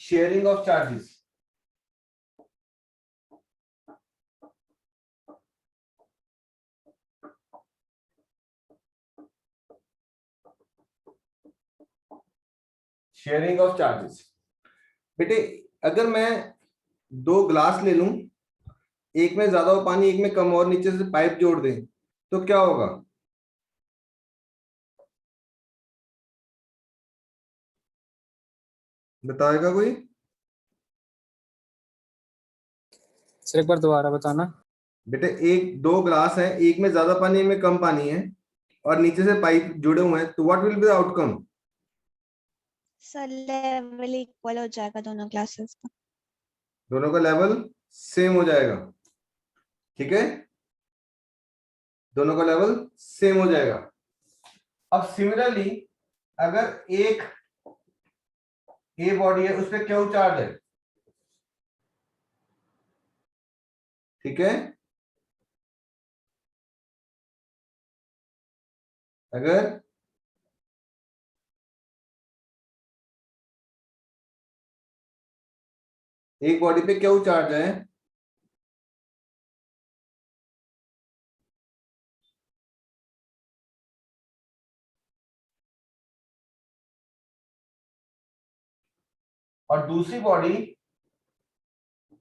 Sharing of charges. Sharing of charges बेटे, अगर मैं दो ग्लास ले लूं, एक में ज्यादा हो पानी, एक में कम, और नीचे से पाइप जोड़ दें, तो क्या होगा? बताएगा कोई? सर एक बार दोबारा बताना। बेटे एक दो ग्लास है, एक में ज्यादा पानी, एक में कम पानी है, और नीचे से पाइप जुड़े हुए हैं, तो what will be the outcome? Sir level equal हो जाएगा दोनों क्लासेस का। दोनों का लेवल सेम हो जाएगा। ठीक है, दोनों का लेवल सेम हो जाएगा। अब सिमिलरली अगर एक ए बॉडी है, उस पर क्यू चार्ज है, ठीक है, अगर एक बॉडी पे क्यू चार्ज है, और दूसरी बॉडी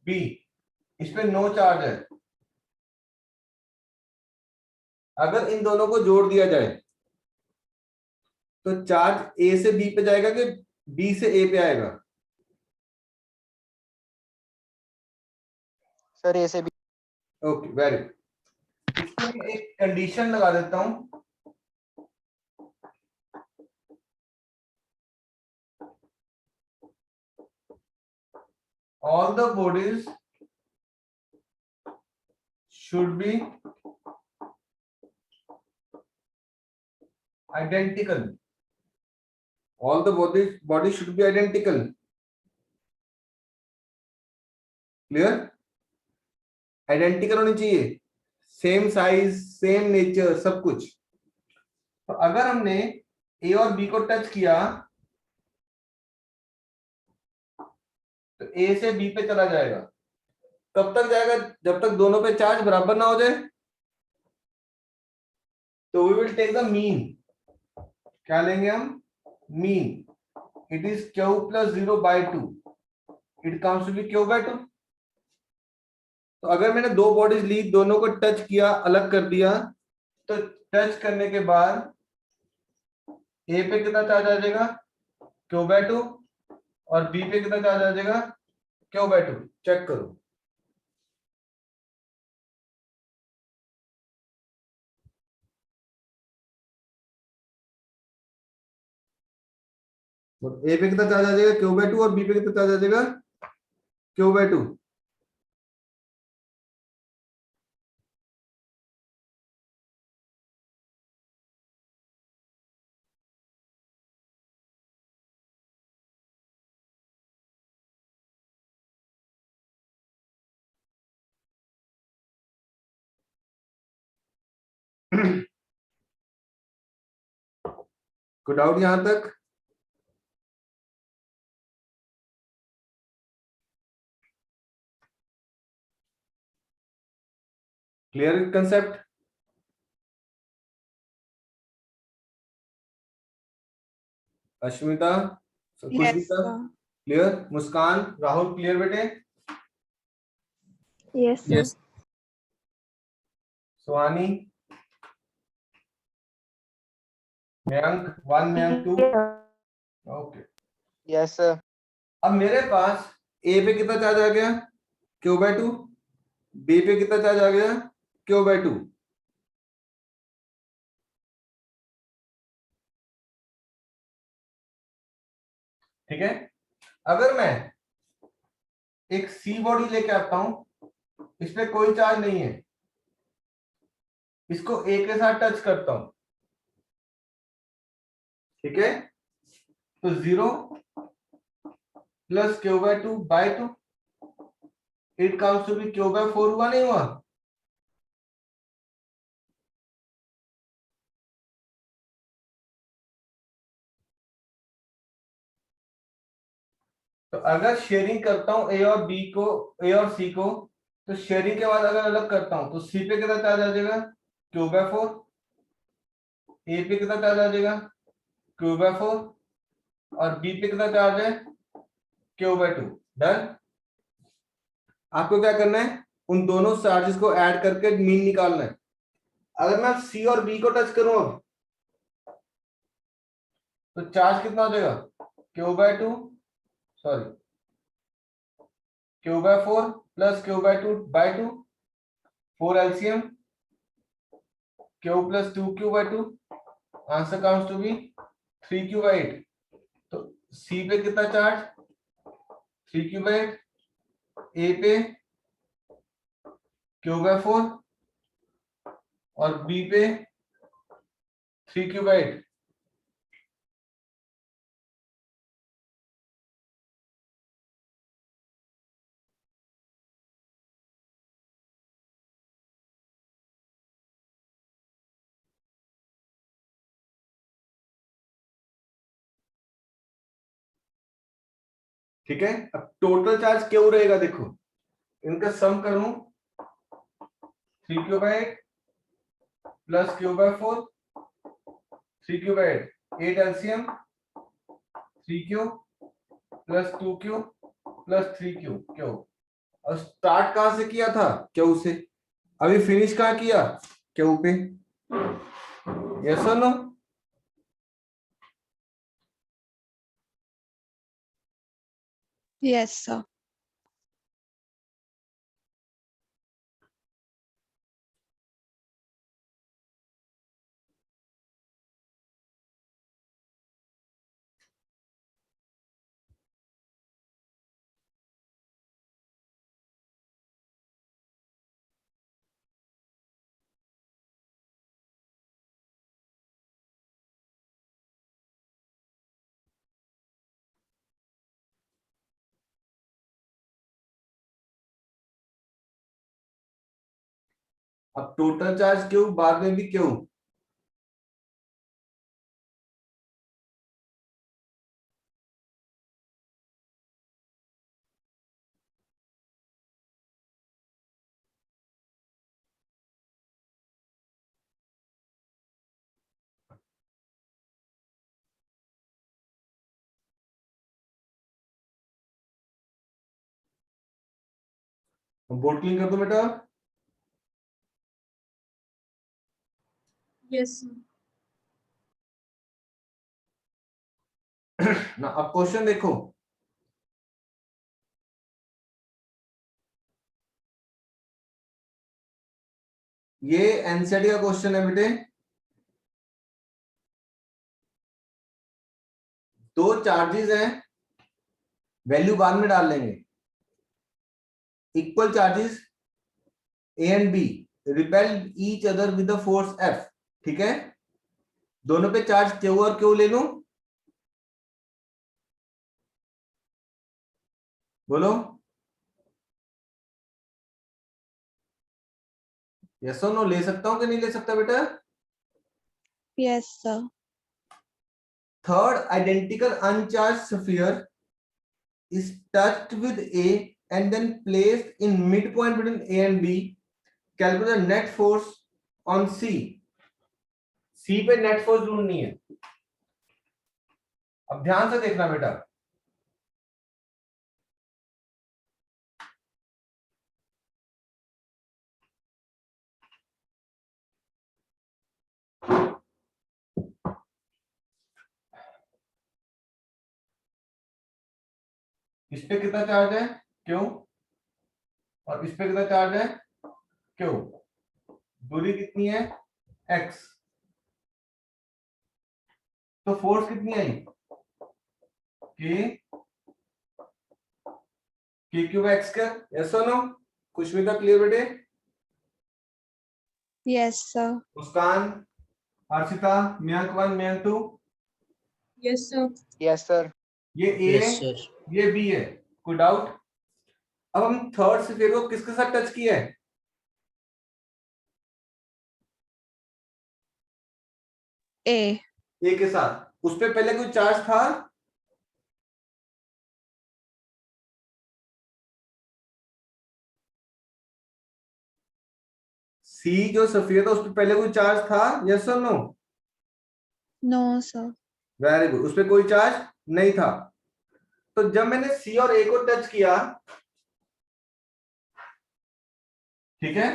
बी, इस पे नो चार्ज है, अगर इन दोनों को जोड़ दिया जाए तो चार्ज ए से बी पे जाएगा कि बी से ए पे आएगा? सर ए से बी। Okay, very good. इसमें मैं एक कंडीशन लगा देता हूं, all the bodies should be identical. All the bodies should be identical. Clear? Identical होनी चाहिए, सेम साइज, सेम नेचर, सब कुछ। तो अगर हमने ए और बी को टच किया तो ए से बी पे चला जाएगा। कब तक जाएगा? जब तक दोनों पे चार्ज बराबर ना हो जाए। तो we will take the mean. क्या लेंगे हम? Mean. It is Q plus 0/2, it comes to be Q by 2। तो अगर मैंने दो बॉडीज ली, दोनों को टच किया, अलग कर दिया, तो टच करने के बाद ए पे कितना चार्ज आ जाएगा? Q/2, और बी पे कितना चार्ज आ जाएगा? Q/2। चेक करो। ए पे कितना चार्ज आ जाएगा? Q/2, और बी पे कितना चार्ज आ जाएगा? Q/2। कोई डाउट यहां तक? Clear concept? Ashmita, Khushbita, clear? Muskan, Rahul, clear बेटे? Yes sir. Yes Suhani, Mayank 1, Mayank 2, okay. Yes sir. अब मेरे पास ए पे कितना चार्ज आ गया? Q/2। बी पे कितना चार्ज आ गया? Q/2। ठीक है, अगर मैं एक सी बॉडी लेके आता हूं, इस पे कोई चार्ज नहीं है, इसको ए के साथ टच करता हूं, ठीक है, तो 0 plus Q/2/2, it comes to be Q/4। हुआ नहीं हुआ? तो अगर शेयरिंग करता हूं ए और बी को, ए और सी को, तो शेयरिंग के बाद अगर अलग करता हूं तो सी पे कितना चार्ज आ जाएगा, Q/4। ए पे कितना चार्ज आ जाएगा, Q/4। और बी पे कितना चार्ज है, Q/2। डन। आपको क्या करना है, उन दोनों चार्जेस को ऐड करके मीन निकालना है। अगर मैं सी और बी को टच करूं अब, तो चार्ज कितना हो जाएगा, Q/2, sorry Q/4 plus Q/2/2, 4 LCM, Q plus 2Q/2, answer comes to be 3Q/8। तो सी पे कितना चार्ज, 3Q/8, ए पे Q/4 और बी पे 3Q/8। ठीक है, अब टोटल चार्ज क्यों रहेगा, देखो इनका सम करूं, 3Q/8 plus Q/4, 3Q/8, 8 LCM, 3Q plus 2Q plus 3Q, क्यों। और स्टार्ट कहां से किया था, क्यों से, अभी फिनिश कहां किया, क्यों पे। यस और नो। Yes, sir. अब टोटल चार्ज क्यों, बाद में भी क्यों। बोर्ड क्लीन कर दो बेटा। Yes, sir. ना अब क्वेश्चन देखो, ये एनसीईआरटी का क्वेश्चन है बेटे। दो चार्जेस हैं, वैल्यू बाद में डाल लेंगे। Equal charges A and B repel each other with the force F. ठीक है, दोनों पे चार्ज क्यू और क्यू ले लूं, बोलो यस और नो। ले सकता हूं कि नहीं ले सकता बेटा। Yes, sir. Third identical अनचार्ज sphere is touched with A and then placed in midpoint between A and B. Calculate the net force on C. C पे नेट फोर्स ढूंढनी है। अब ध्यान से देखना बेटा, इस पे कितना चार्ज है, क्यों, और इस पे कितना चार्ज है, क्यों। दूरी कितनी है, x। तो फोर्स कितनी आई, k/x²। यस और नो। खुशमिता क्लियर बेटे। Yes, sir. मुस्कान, Harshita, Mayank 1, Mayank 2। Yes, sir. Yes, sir. ये ए है, ये बी है, कोई डाउट। अब हम थर्ड स्फीयर को किसके साथ टच किया है, A. ए के साथ। उस पे पहले कोई चार्ज था, सी जो सफिया था उस पर पहले कोई चार्ज था, यस और no? No sir. Very good, उस पर कोई चार्ज नहीं था। तो जब मैंने सी और ए को टच किया, ठीक है,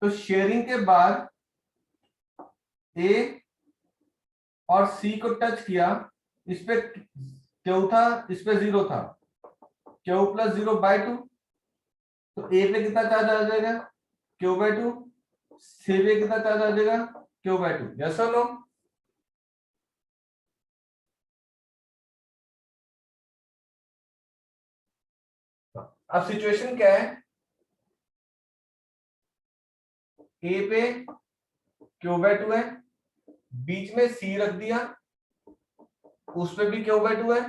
तो शेयरिंग के बाद ए और सी को टच किया, इस पे क्यू था, इस पे जीरो था, क्यू प्लस 0/2, तो ए पे कितना चार्ज आ जाएगा? Q/2। सी पे कितना चार्ज आ जाएगा? Q/2। यस और नो? अब सिचुएशन क्या है? ए पे Q/2 है, बीच में सी रख दिया, उस पे भी Q/2 है,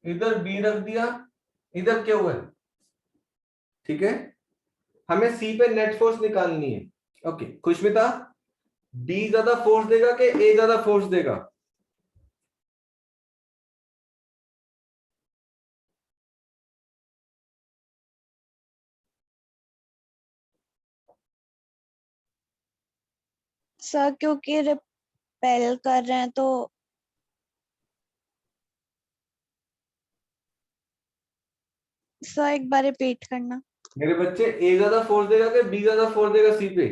इधर बी रख दिया, इधर Q है, ठीक है। हमें सी पे नेट फोर्स निकालनी है। ओके, खुशमिता, डी ज्यादा फोर्स देगा कि ए ज्यादा फोर्स देगा? सर क्योंकि रिपेल कर रहे हैं तो सर एक बार रिपीट करना। मेरे बच्चे, ए ज्यादा फोर्स देगा कि बी ज्यादा फोर्स देगा सी पे?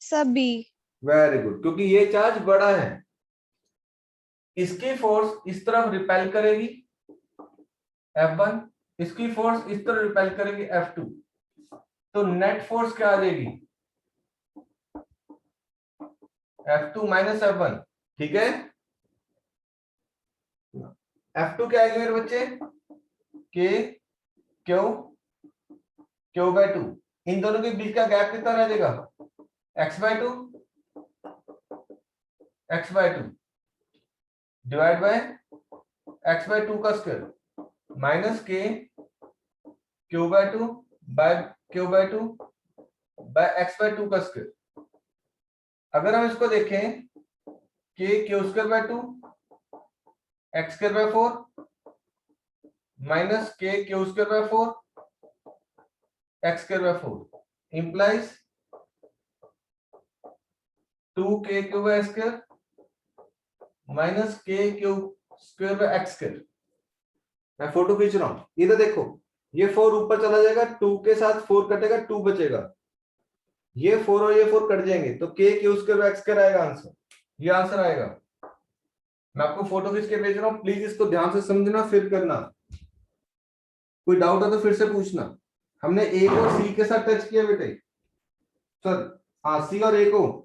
Sir B. वेरी गुड, क्योंकि ये चार्ज बड़ा है, इसकी फोर्स इस तरफ रिपेल करेगी F1, इसकी फोर्स इस तरफ रिपेल करेगी F2, तो नेट फोर्स क्या आ जाएगी? F2 माइनस F1, ठीक है। F2 क्या आएगा मेरे बच्चे? K Q Q/2, इन दोनों के बीच का गैप कितना रह जाएगा? x/2 डिवाइड बाय x/2 का square minus K Q/2 by Q/2 by x/2 का स्क्वायर। अगर हम इसको देखें, K Q²/2 x²/4 minus K Q²/4 x²/4 implies 2K⁴ minus K⁴ मैं फोटो खींच रहा हूं, इधर देखो, ये 4 ऊपर चला जाएगा, 2 के साथ 4 कटेगा, 2 बचेगा, ये 4 और ये 4 कट जाएंगे, तो K⁴ आएगा आंसर, ये आंसर आएगा। मैं आपको फोटो खींच के भेज रहा हूं, प्लीज इसको ध्यान से समझना फिर करना। कोई डाउट है तो फिर से पूछना। हमने ए को सी के साथ टच किया बेटे, सर हाँ, सी और ए को।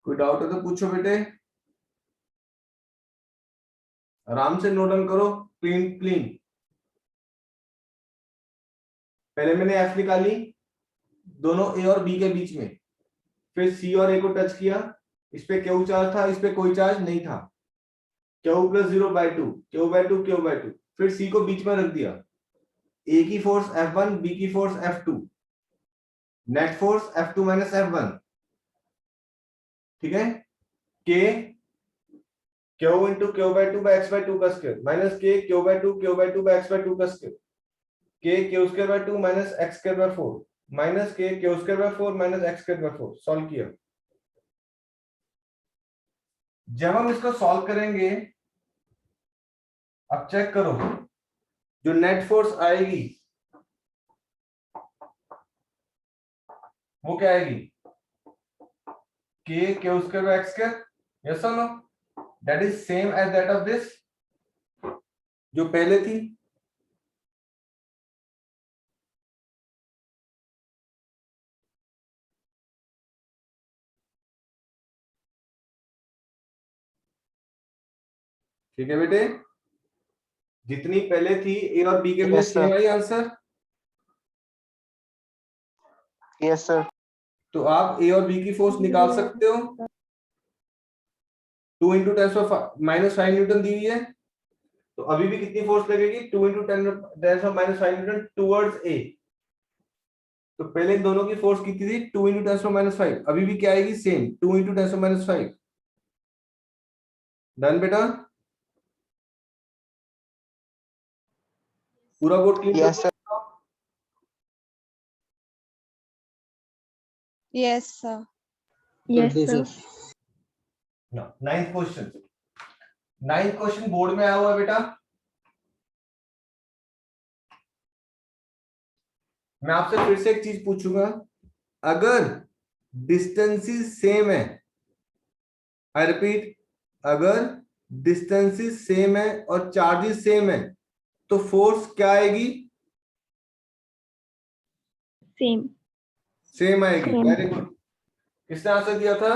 कोई डाउट है तो पूछो बेटे, आराम से नोट डाउन करो, क्लीन क्लीन। पहले मैंने एफ निकाली दोनों ए और बी के बीच में, फिर सी और ए को टच किया, इस पे क्यू चार्ज था, इस पे कोई चार्ज नहीं था, क्यू प्लस 0/2 Q/2 फिर सी को बीच में रख दिया, ए की फोर्स F1, बी की force F2, net force F2 minus F1, ठीक है। K Q into Q/2 by x/2 का square minus K Q/2 by x/2 का square, K Q²/2 minus x²/4 minus K Q²/4 minus x²/4, solve किया, जब हम इसको solve करेंगे, अब चेक करो, जो नेट फोर्स आएगी वो क्या आएगी, k q square x square, yes और no, that is same as that of this जो पहले थी। ठीक है बेटे, जितनी पहले थी ए और बी के लिए Yes, sir. Same I answer. Yes, sir. तो आप ए और बी की फोर्स निकाल सकते हो। 2 इंटू -5 न्यूटन दी हुई है, तो अभी भी कितनी फोर्स लगेगी, 2 इंटू -5 न्यूटन टूवर्ड्स ए। तो पहले इन दोनों की फोर्स कितनी थी, 2 इंटू 10⁻⁵, अभी भी क्या आएगी, सेम 2 इंटू 10⁻⁵। डन बेटा, पूरा बोर्ड क्लीन Yes, कर sir. दो। Yes, sir. Yes, Good, sir. Ninth question, ninth question board में आया हुआ है बेटा। मैं आपसे फिर से एक चीज पूछूंगा, अगर डिस्टेंसेस सेम है, आई रिपीट, अगर डिस्टेंसेस सेम है और चार्जेस सेम है, तो फोर्स क्या आएगी, Same. सेम आएगी। Same. वेरी गुड, किसने आंसर दिया था,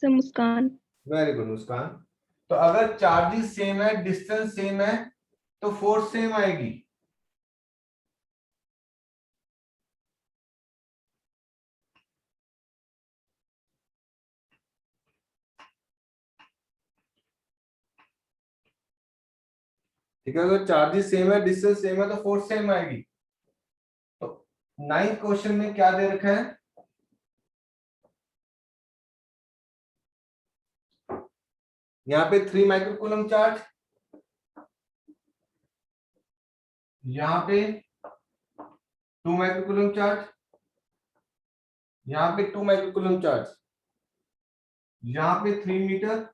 Sir, Muskan. वेरी गुड मुस्कान। तो अगर चार्जेस सेम है, डिस्टेंस सेम है, तो फोर्स सेम आएगी। ठीक है, अगर चार्जेस सेम है, डिस्टेंस सेम है, तो फोर्स सेम आएगी। तो नाइन्थ क्वेश्चन में क्या दे रखा है, यहाँ पे 3 माइक्रोकूलम चार्ज, यहाँ पे 2 माइक्रोकूलम चार्ज, यहाँ पे 2 माइक्रोकूलम चार्ज, यहाँ पे 3 मीटर,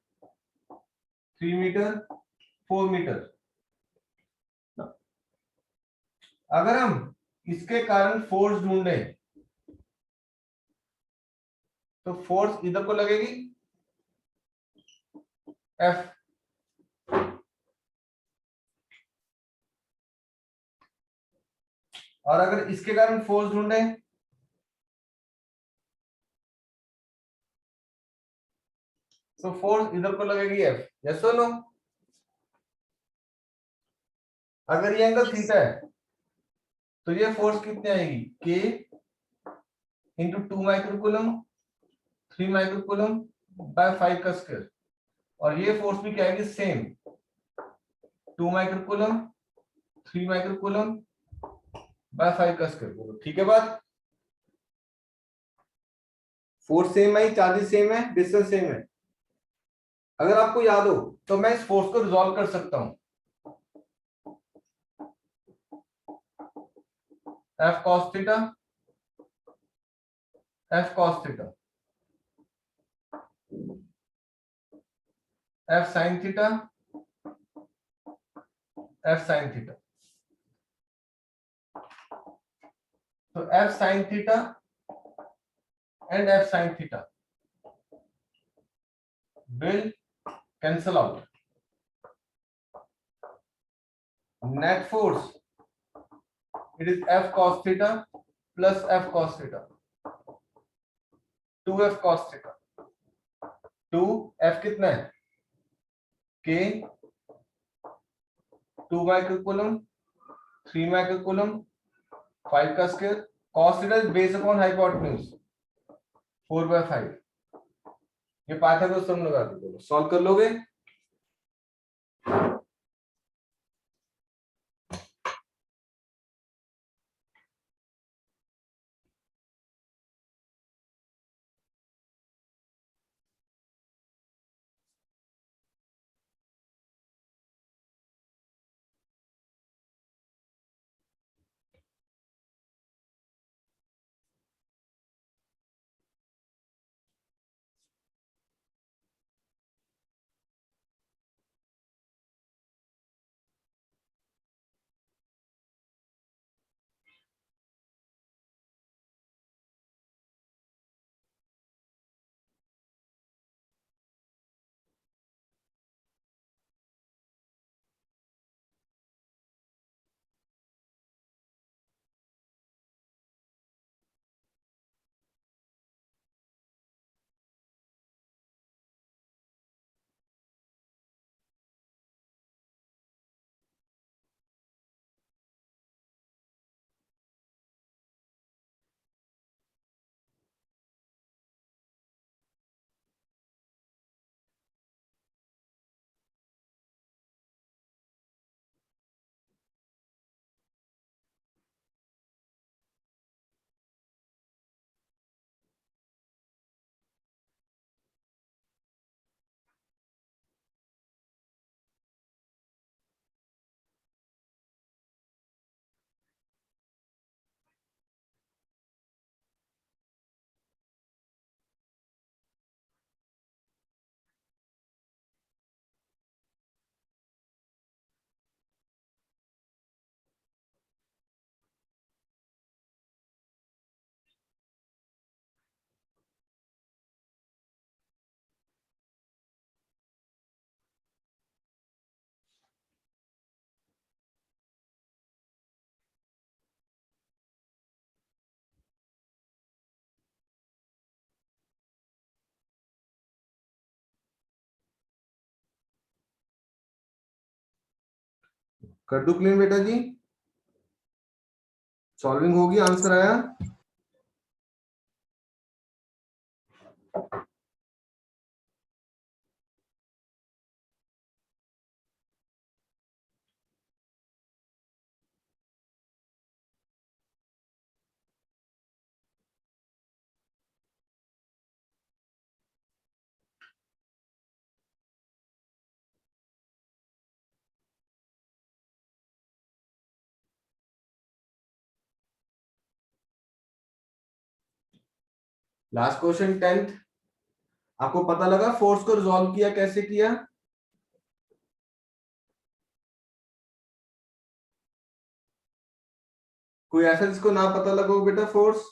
3 मीटर, 4 मीटर। अगर हम इसके कारण फोर्स ढूंढे, तो फोर्स इधर को लगेगी F, और अगर इसके कारण फोर्स ढूंढे, तो फोर्स इधर को लगेगी F, यस और नो। अगर ये एंगल थीटा है, तो ये फोर्स कितनी आएगी, K into 2 microcoulomb, 3 microcoulomb by 5 का स्क्वायर, और ये फोर्स भी क्या आएगी, सेम 2 माइक्रोकूलम, 3 माइक्रोकूलम बाय 5 का स्क्वायर। ठीक है बात, फोर्स सेम है, चार्जेस सेम है, डिस्टेंस सेम है। अगर आपको याद हो तो मैं इस फोर्स को रिजॉल्व कर सकता हूं, F cos theta, F cos theta, F sin theta, F sin theta. तो F sin theta and F sin theta will cancel out. Net force, it is F cos theta plus F cos theta, 2F cos theta, 2F कितना है, K 2 microcoulomb, 3 microcoulomb, 5 का square, cos theta is based upon hypotenuse 4/5। ये Pythagoras theorem लगा दो, solve कर लोगे। कर दो क्लीन बेटा जी, सॉल्विंग होगी, आंसर आया। लास्ट क्वेश्चन 10th, आपको पता लगा फोर्स को रिजॉल्व किया कैसे किया? कोई ऐसा जिसको ना पता लगा हो बेटा फोर्स?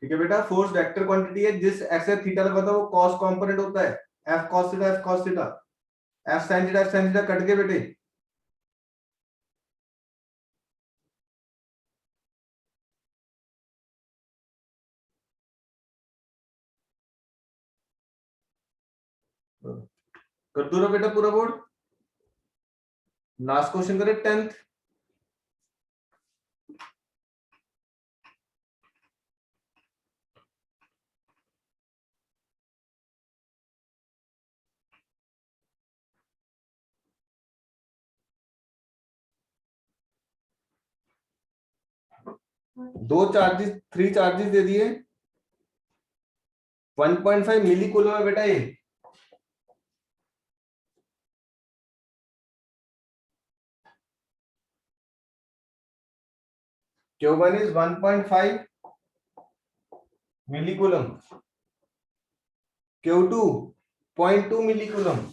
ठीक है बेटा, फोर्स वेक्टर क्वांटिटी है, जिस ऐसे थीटा लगा था वो कॉस कंपोनेंट होता है, F cos theta, F cos theta, F sine theta, F sine theta cut गए बेटे। कर दो ना बेटा पूरा बोर्ड। लास्ट क्वेश्चन करें 10th। दो चार्जेस, 3 चार्जेस दे दिए, 1.5 मिली कूलम है बेटा ये। Q1 is 1.5 milli coulomb, Q2 0.2 milli coulomb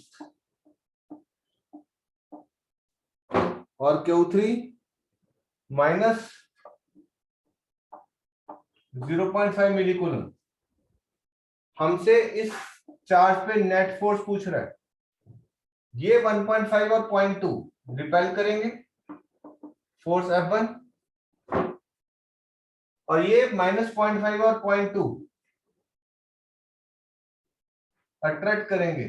और Q3 माइनस 0.5 मिली कूलम। हमसे इस चार्ज पे नेट फोर्स पूछ रहा है। ये 1.5 और 0.2 रिपेल करेंगे, फोर्स F1, और ये -0.5 और 0.2 अट्रैक्ट करेंगे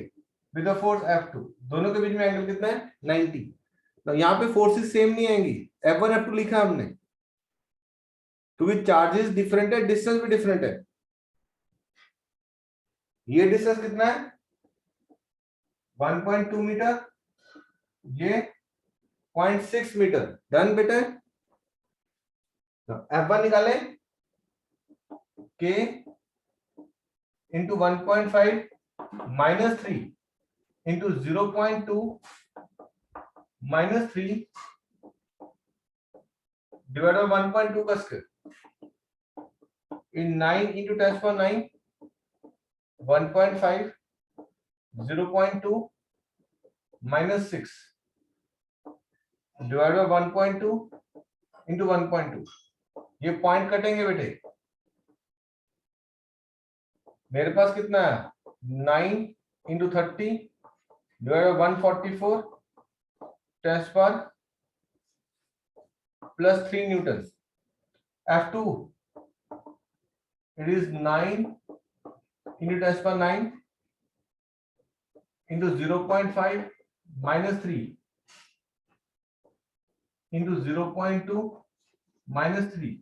विद द फोर्स F2। दोनों के बीच में एंगल कितना है? 90। तो यहाँ पे फोर्सेस सेम नहीं आएंगी, F1 F2 लिखा है हमने, क्योंकि चार्जेस डिफरेंट है, डिस्टेंस भी डिफरेंट है। ये डिस्टेंस कितना है? 1.2 मीटर, ये 0.6 मीटर। डन बेटा। F1 निकाले, K into 1.5 minus 3 into 0.2 minus 3 divide by 1.2 का square in 9 into 10⁹ 1.5 0.2 minus 6 divide by 1.2 into 1.2। ये पॉइंट कटेंगे बेटे। मेरे पास कितना है? 9 into 30 divide by 144 10⁻, plus 3 Newton. F2 it is 9 into 10⁹ into 0.5 minus 3 into 0.2 minus 3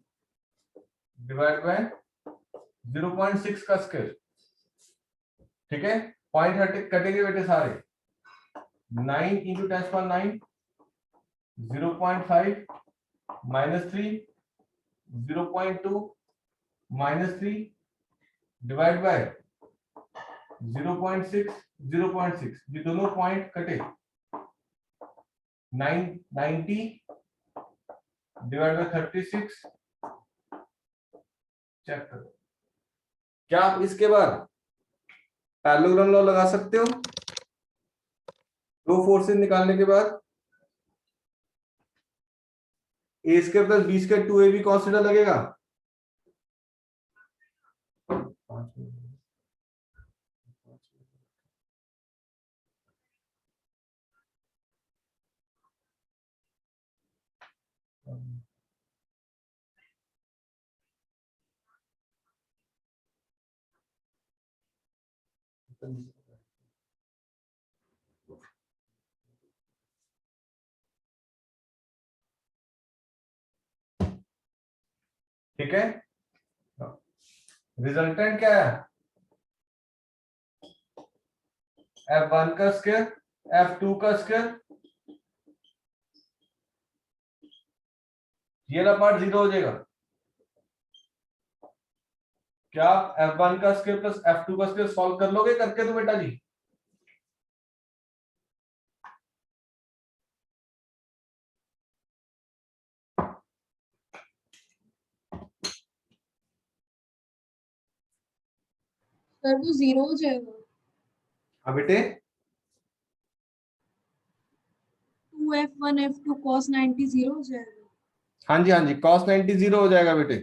divided by 0.6 का square. ठीक है, पॉइंट कटेंगे बेटे सारे। 9 into 10⁹ 0.5 minus 3 0.2 minus 3 divide by 0.6 0.6। ये दोनों पॉइंट कटे। 90 डिवाइड बाय 36। चेक करो, क्या आप इसके बाद पैरेललोग्राम लॉ लगा सकते हो? दो फोर्सेस निकालने के बाद a square plus b square 2ab cos theta लगेगा। ठीक है, रिजल्टेंट क्या है? F1 का स्क्वायर F2 का स्क्वायर, ये वाला पार्ट 0 हो जाएगा। क्या आप F1 का स्क्वायर प्लस F2 का स्क्वायर सॉल्व कर लोगे करके तो बेटा जी? सर वो 0 हो जाएगा। हाँ बेटे, 2f1 f2 cos 90 0 हो जाएगा। हाँ जी हाँ जी, cos 90 0 हो जाएगा बेटे।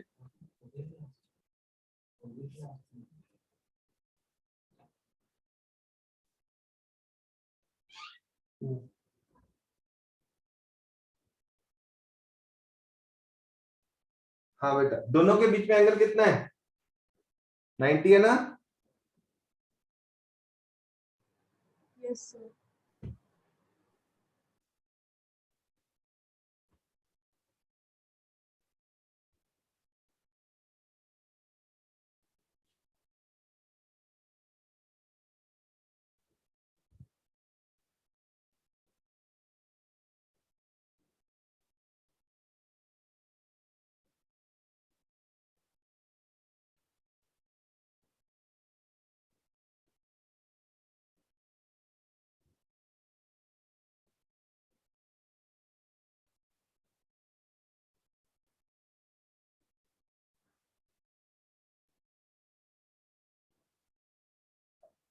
हाँ बेटा, दोनों के बीच में एंगल कितना है? 90 है ना? Yes sir.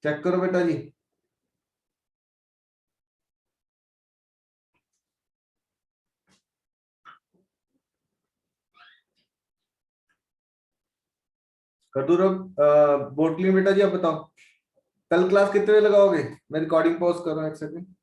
चेक करो बेटा जी। कटूरब बोटली बेटा जी, आप बताओ कल क्लास कितने बजे लगाओगे? मैं रिकॉर्डिंग पॉज कर रहा हूँ, एक सेकंड।